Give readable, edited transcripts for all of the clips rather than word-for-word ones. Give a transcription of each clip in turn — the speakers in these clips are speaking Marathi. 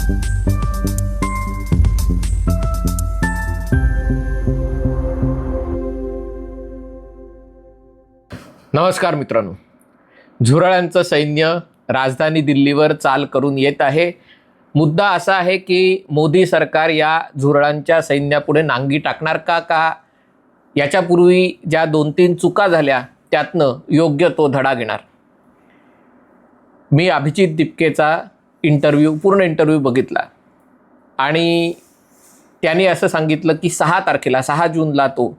नमस्कार मित्रांनो, झुरळांचं सैन्य राजधानी दिल्लीवर चाल करून येत आहे। मुद्दा असा आहे की मोदी सरकार या झुरळांच्या सैन्यापुढे नांगी टाकणार का याच्यापूर्वी ज्या 2-3 चुका झाल्या त्यातनं योग्य तो धडा घेणार। मी अभिजित दिपकेचा पूर्ण इंटरव्ह्यू बघितला आणि त्यांनी असं सांगितलं की 6 जूनला तो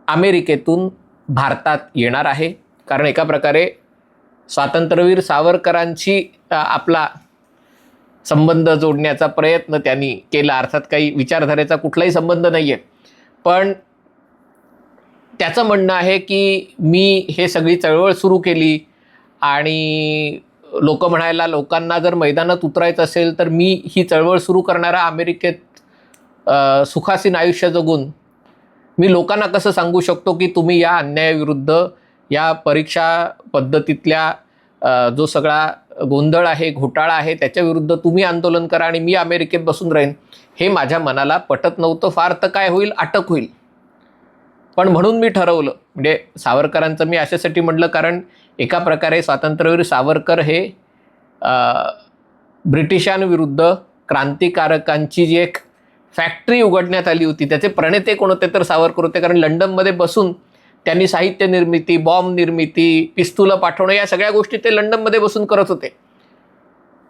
अमेरिकेतून भारतात येणार आहे। कारण एका प्रकारे स्वातंत्र्यवीर सावरकरांशी आपला संबंध जोडण्याचा प्रयत्न त्यांनी केला। अर्थात काही विचारधारेचा कुठलाही संबंध नाही आहे, पण त्याचं म्हणणं आहे की मी हे सगळी चळवळ सुरू केली आणि लोकांना जर मैदानात उतरायचं असेल तर मी ही चळवळ सुरू करणारा अमेरिकेत सुखासीन आयुष्य जगून मी लोकांना कसं सांगू शकतो की तुम्ही या अन्यायाविरुद्ध, या परीक्षा पद्धतीतल्या जो सगळा गोंधळ आहे, घोटाळा आहे, त्याच्याविरुद्ध तुम्ही आंदोलन करा आणि मी अमेरिकेत बसून राहीन, हे माझ्या मनाला पटत नव्हतं। फार तर काय होईल, अटक होईल। पण म्हणून मी ठरवलं, म्हणजे सावरकरांचं मी अशासाठी म्हटलं कारण एका प्रकारे स्वातंत्र्यवीर सावरकर हे ब्रिटिशांविरुद्ध क्रांतिकारकांची जी एक फॅक्टरी उघडण्यात आली होती, त्याचे प्रणेते कोण होते तर सावरकर होते। कारण लंडनमध्ये बसून त्यांनी साहित्य निर्मिती, बॉम्ब निर्मिती, पिस्तुलं पाठवणं, या सगळ्या गोष्टी ते लंडनमध्ये बसून करत होते।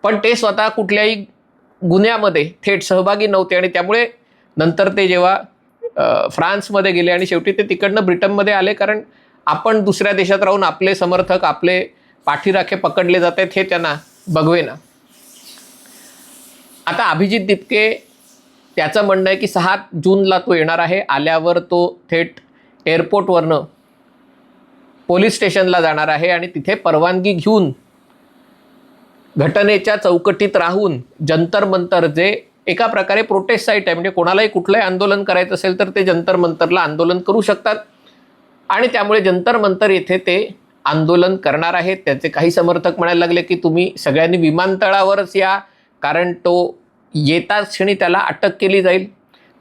पण ते स्वतः कुठल्याही गुन्ह्यामध्ये थेट सहभागी नव्हते आणि त्यामुळे नंतर ते जेव्हा फ्रान्समध्ये गेले आणि शेवटी ते तिकडनं ब्रिटनमध्ये आले, कारण आपण दुसऱ्या देशात राहून आपले समर्थक, आपले पाठीराखे पकडले जात आहेत हे त्यांना बघवेना। आता अभिजित दिपके त्याचं म्हणणं आहे की 6 जूनला तो येणार आहे। आल्यावर तो थेट एअरपोर्टवरनं पोलीस स्टेशनला जाणार आहे आणि तिथे परवानगी घेऊन घटनेच्या चौकटीत राहून जंतर मंतर, जे एका प्रकारे प्रोटेस्ट साईट आहे, म्हणजे कोणालाही कुठलंही आंदोलन करायचं असेल तर ते जंतर मंतरला आंदोलन करू शकतात आणि त्यामुळे जंतर मंतर येथे ते आंदोलन करणार आहेत। त्याचे काही समर्थक म्हणायला लागले की तुम्ही सगळ्यांनी विमानतळावरच या, कारण तो येताच क्षणी त्याला अटक केली जाईल।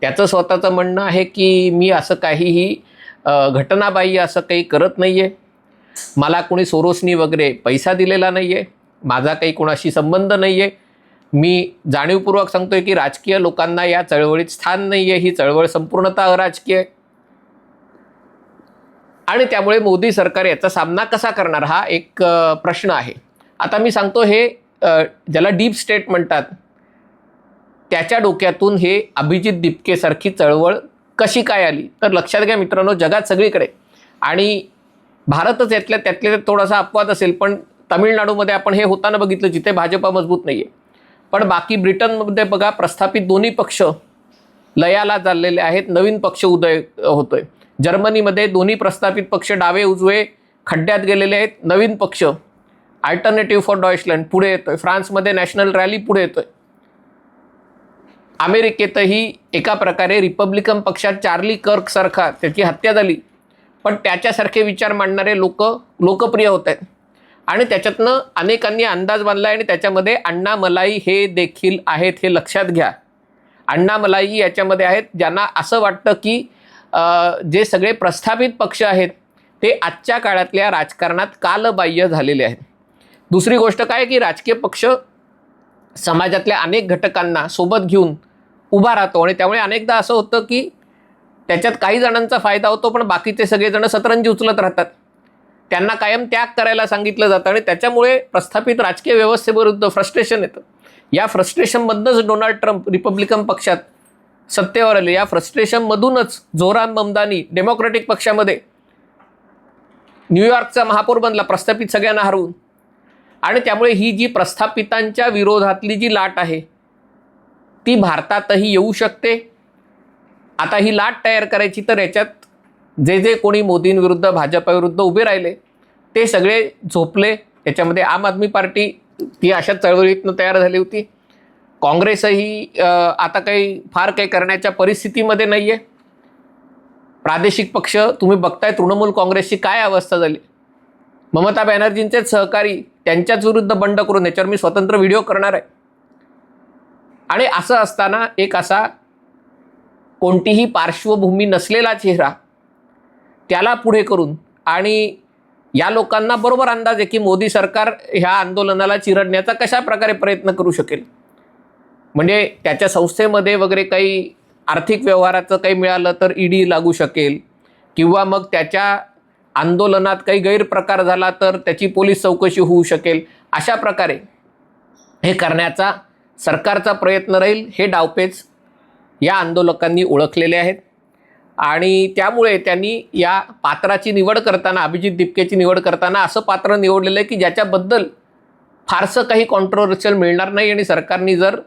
त्याचं स्वतःचं म्हणणं आहे की मी असं काहीही घटनाबाह्य असं काही करत नाही आहे, मला कोणी सोरोसनी वगैरे पैसा दिलेला नाही आहे, माझा काही कोणाशी संबंध नाही आहे, मी जाणीवपूर्वक सांगतोय की राजकीय लोकांना या चळवळीत स्थान नाही आहे, ही चळवळ संपूर्णतः अराजकीय आहे आणि त्यामुळे मोदी सरकार याचा सामना कसा करणार हा एक प्रश्न आहे। आता मी सांगतो, हे ज्याला डीप स्टेट म्हणतात त्याच्या डोक्यातून हे अभिजित दिपकेसारखी चळवळ कशी काय आली, तर लक्षात घ्या मित्रांनो, जगात सगळीकडे आणि भारतच त्यातल्या थोडासा अपवाद असेल, पण तामिळनाडूमध्ये आपण हे होताना बघितलं जिथे भाजपा मजबूत नाही आहे। पण बाकी ब्रिटनमध्ये बघा, प्रस्थापित दोन्ही पक्ष लयाला चाललेले आहेत, नवीन पक्ष उदय होतोय। जर्मनीमध्ये दोन्ही प्रस्थापित पक्ष डावे उजवे खड्ड्यात गेलेले आहेत, नवीन पक्ष अल्टरनेटिव्ह फॉर डॉइचलँड पुढे येतोय, फ्रान्समध्ये नॅशनल रॅली पुढे येतोय। अमेरिकेतही एका प्रकारे रिपब्लिकन पक्षात चार्ली कर्क सारखा, त्याची हत्या झाली, पण त्याच्यासारखे विचार मांडणारे लोक लोकप्रिय होत आहेत आणि त्याच्यातनं अनेकांनी अंदाज बांधला आणि त्याच्यामध्ये अण्णामलाई हे देखील आहेत, हे लक्षात घ्या। अण्णामलाई याच्यामध्ये आहेत, ज्यांना असं वाटतं की जे सगळे प्रस्थापित पक्ष आहेत ते आजच्या काळातल्या राजकारणात कालबाह्य झालेले आहेत। दुसरी गोष्ट काय की राजकीय पक्ष समाजातल्या अनेक घटकांना सोबत घेऊन उभा राहतो आणि त्यामुळे अनेकदा असं होतं की त्याच्यात काही जणांचा फायदा होतो, पण बाकीचे सगळेजण सतरंजी उचलत राहतात, त्यांना कायम त्याग करायला सांगितलं जातं आणि त्याच्यामुळे प्रस्थापित राजकीय व्यवस्थेविरुद्ध फ्रस्ट्रेशन येतं। या फ्रस्ट्रेशनमधूनच डोनाल्ड ट्रम्प रिपब्लिकन पक्षात सत्तेवर आले, या फ्रस्ट्रेशनमधूनच झोराम ममदानी डेमोक्रॅटिक पक्षामध्ये न्यूयॉर्कचा महापौर बनला प्रस्थापित सगळ्यांना हरवून आणि त्यामुळे ही जी प्रस्थापितांच्या विरोधातली जी लाट आहे ती भारतातही येऊ शकते। आता ही लाट तयार करायची तर याच्यात जे कोणी मोदींविरुद्ध, भाजपाविरुद्ध उभे राहिले ते सगळे झोपले। त्याच्यामध्ये आम आदमी पार्टी ती अशा चळवळीतनं तयार झाली होती, काँग्रेसही आता फार काही करण्याच्या परिस्थितीमध्ये नाही आहे। प्रादेशिक पक्ष तुम्ही बघताय, तृणमूल काँग्रेसची काय अवस्था झाली, ममता बॅनर्जींचेच सहकारी त्यांच्याच विरुद्ध बंड करून, याच्यावर मी स्वतंत्र व्हिडिओ करणार आहे। आणि असं असताना एक असा कोणतीही पार्श्वभूमी नसलेला चेहरा त्याला पुढे करून, आणि या लोकांना बरोबर अंदाज आहे की मोदी सरकार ह्या आंदोलनाला चिरडण्याचा कशा प्रकारे प्रयत्न करू शकेल. म्हणजे त्याच्या संस्थेमध्ये वगैरे काही आर्थिक व्यवहाराचं काही मिळालं तर ईडी लागू शकेल, किंवा मग त्याच्या आंदोलनात काही गैरप्रकार झाला तर त्याची पोलीस चौकशी होऊ शकेल. अशा प्रकारे हे करण्याचा सरकारचा प्रयत्न राहील. हे डावपेच या आंदोलकांनी ओळखलेले आहेत आणि त्यामुळे त्यांनी या पात्राची निवड करताना, अभिजित दिपकेची निवड करताना असं पात्र निवडलेलं आहे की ज्याच्याबद्दल फारसं काही कॉन्ट्रोवर्शियल मिळणार नाही. आणि सरकारने जर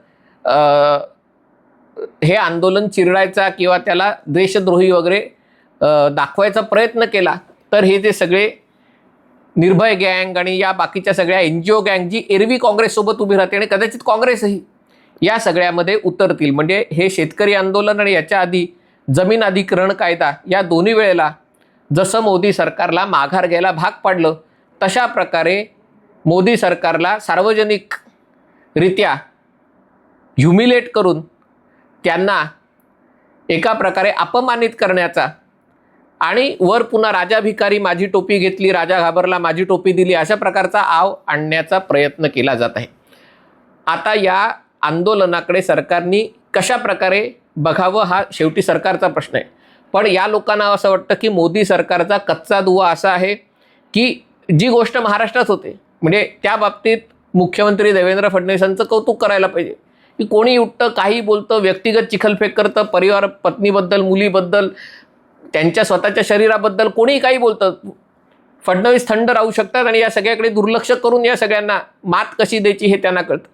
हे आंदोलन चिरडायचा किंवा त्याला देशद्रोही वगैरे दाखवायचा प्रयत्न केला तर हे जे सगळे निर्भय गँग आणि या बाकीच्या सगळ्या NGO गँग जी एरवी काँग्रेससोबत उभी राहते आणि कदाचित काँग्रेसही या सगळ्यामध्ये उतरतील. म्हणजे हे शेतकरी आंदोलन आणि याच्या आधी जमीन अधिग्रहण कायदा या दोन्ही वेळेला जसं मोदी सरकारला माघार घ्यायला भाग पाडलं, तशा प्रकारे मोदी सरकारला सार्वजनिकरित्या ह्युमिलेट करून त्यांना एका प्रकारे अपमानित करण्याचा आणि वर पुन्हा राजा भिकारी माझी टोपी घेतली, राजा घाबरला माझी टोपी दिली, अशा प्रकारचा आव आणण्याचा प्रयत्न केला जात आहे. आता या आंदोलनाकडे सरकारने कशा प्रकारे बघावं हा शेवटी सरकारचा प्रश्न आहे. पण या लोकांना असं वाटतं की मोदी सरकारचा कच्चा दुवा असा आहे की जी गोष्ट महाराष्ट्रात होते, म्हणजे त्या बाबतीत मुख्यमंत्री देवेंद्र फडणवीसांचं कौतुक करायला पाहिजे की कोणी उठतं, काही बोलतं, व्यक्तिगत चिखलफेक करतं, परिवार, पत्नीबद्दल, मुलीबद्दल, त्यांच्या स्वतःच्या शरीराबद्दल कोणीही काही बोलतं. फडणवीस थंड राहू शकतात आणि या सगळ्याकडे दुर्लक्ष करून या सगळ्यांना मात कशी द्यायची हे त्यांना कळतं.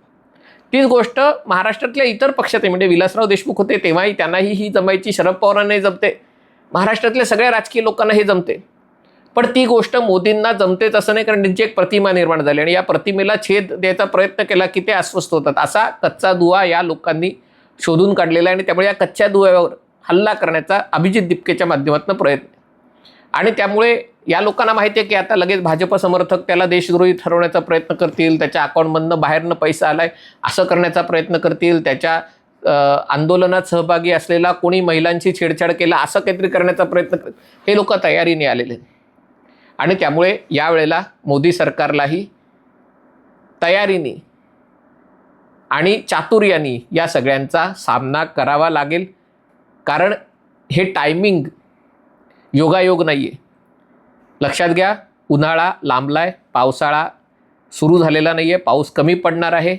तीच गोष्ट महाराष्ट्रातल्या इतर पक्षात आहे. म्हणजे विलासराव देशमुख होते तेव्हाही त्यांनाही ही जमायची, शरद पवारांनाही जमते, महाराष्ट्रातल्या सगळ्या राजकीय लोकांना हे जमते. पण ती गोष्ट मोदींना जमतेच असं नाही, कारण त्यांची एक प्रतिमा निर्माण झाली आणि या प्रतिमेला छेद द्यायचा प्रयत्न केला की ते अस्वस्थ होतात. असा कच्चा दुवा या लोकांनी शोधून काढलेला आहे आणि त्यामुळे या कच्च्या दुव्यावर हल्ला करण्याचा अभिजित दिपकेच्या माध्यमातून प्रयत्न. आणि त्यामुळे या लोकांना माहिती आहे की आता लगेच भाजप समर्थक त्याला देशद्रोही ठरवण्याचा प्रयत्न करतील, त्याच्या अकाउंटमधनं बाहेरनं पैसा आलाय असं करण्याचा प्रयत्न करतील, त्याच्या आंदोलनात सहभागी असलेला कोणी महिलांची छेडछाड केला असं काहीतरी करण्याचा प्रयत्न करतील. हे लोक तयारीने आलेले आहेत आणि त्यामुळे यावेळेला मोदी सरकारलाही तयारीने आणि चातुर्याने या सगळ्यांचा सामना करावा लागेल. कारण हे टायमिंग योगायोग नाही आहे. लक्षात घ्या, उन्हाळा लांबलाय, पावसाळा सुरू झालेला नाही आहे, पाऊस कमी पडणार आहे,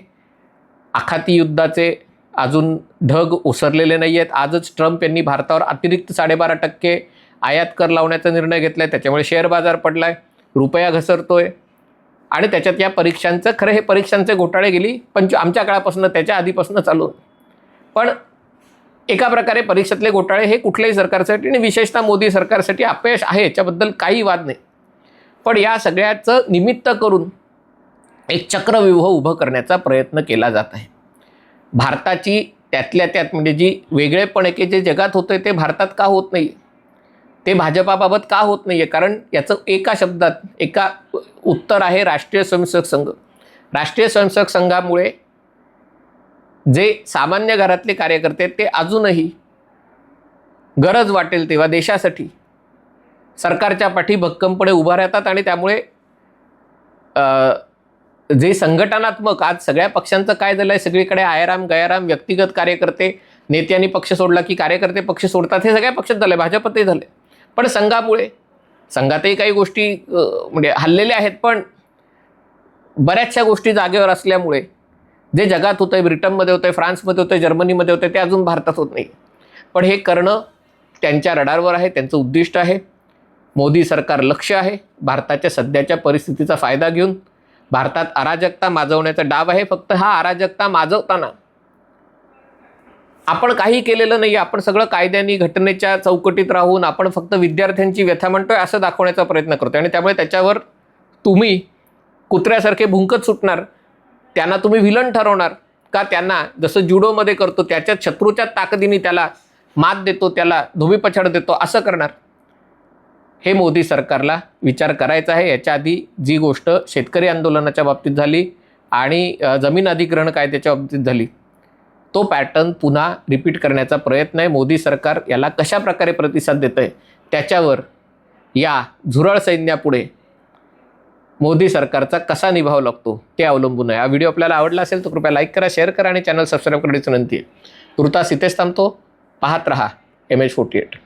आखाती युद्धाचे अजून ढग ओसरलेले नाही आहेत. आजच ट्रम्प यांनी भारतावर अतिरिक्त 12.5% आयात कर लावण्याचा निर्णय घेतला आहे, त्याच्यामुळे शेअर बाजार पडला आहे, रुपया घसरतोय. आणि त्याच्यात या परीक्षांचं, खरं हे परीक्षांचे घोटाळे गेली आमच्या काळापासून, त्याच्या आधीपासून चालू. पण एका प्रकारे परीक्षेतले घोटाळे हे कुठल्याही सरकारसाठी आणि विशेषतः मोदी सरकारसाठी अपयश आहे, याच्याबद्दल काही वाद नाही. पण या सगळ्याचं निमित्त करून एक चक्रव्यूह उभं करण्याचा प्रयत्न केला जात आहे. भारताची त्यातल्या त्यात म्हणजे जी वेगळेपण आहे की जे जगात होतं ते भारतात का होत नाही, ते भाजपाबाबत का होत नाही आहे? कारण याचं एका शब्दात एका उत्तर आहे राष्ट्रीय स्वयंसेवक संघ. राष्ट्रीय स्वयंसेवक संघामुळे जे सामान्य घरातले कार्यकर्ते ते अजूनही गरज वाटेल तेव्हा देशासाठी सरकारच्या पाठी भक्कमपणे उभा राहतात. आणि त्यामुळे जे संघटनात्मक आज सगळ्या पक्षांचं काय झालं आहे, सगळीकडे आयराम गयाराम, व्यक्तिगत कार्यकर्ते, नेत्यांनी पक्ष सोडला की कार्यकर्ते पक्ष सोडतात, हे सगळ्या पक्षात झालं आहे, भाजपतही झालं. पण संघामुळे, संघातही काही गोष्टी म्हणजे हल्लेल्या आहेत, पण बऱ्याचशा गोष्टी जागेवर असल्यामुळे जे जगात होतं आहे, ब्रिटनमध्ये होतं आहे, फ्रान्समध्ये होतं आहे, जर्मनीमध्ये होतं आहे, ते अजून भारतात होत नाही. पण हे करणं त्यांच्या रडारवर आहे, त्यांचं उद्दिष्ट आहे. मोदी सरकार लक्ष आहे. भारताच्या सध्याच्या परिस्थितीचा फायदा घेऊन भारतात अराजकता माजवण्याचा डाव आहे. फक्त हा अराजकता माजवताना आपण काही केलेलं नाही, आपण सगळं कायद्याने घटनेच्या चौकटीत राहून आपण फक्त विद्यार्थ्यांची व्यथा म्हणतोय असं दाखवण्याचा प्रयत्न करतोय. आणि त्यामुळे त्याच्यावर तुम्ही कुत्र्यासारखे भुंकत सुटणार, त्यांना तुम्ही विलन ठरवणार का, त्यांना जसं जुडोमध्ये करतो त्याच्या शत्रूच्या ताकदीने त्याला मात देतो, त्याला धोबीपछाड देतो, असं करणार. हे मोदी सरकारला विचार करायचा आहे. याच्या आधी जी गोष्ट शेतकरी आंदोलनाच्या बाबतीत झाली आणि जमीन अधिग्रहण कायद्याच्या बाबतीत झाली, तो पॅटर्न पुन्हा रिपीट करण्याचा प्रयत्न आहे. मोदी सरकार याला कशा प्रकारे प्रतिसाद देतं आहे त्याच्यावर या झुरळ सैन्यापुढे मोदी सरकारचा कसा निभाव लागतो ते अवलंबून आहे. हा व्हिडिओ आपल्याला आवडला असेल तर कृपया लाईक करा, शेअर करा आणि चॅनल सबस्क्राईब करण्याची विनंती आहे. तुर्तास इथेच थांबतो. पाहत रहा MH48.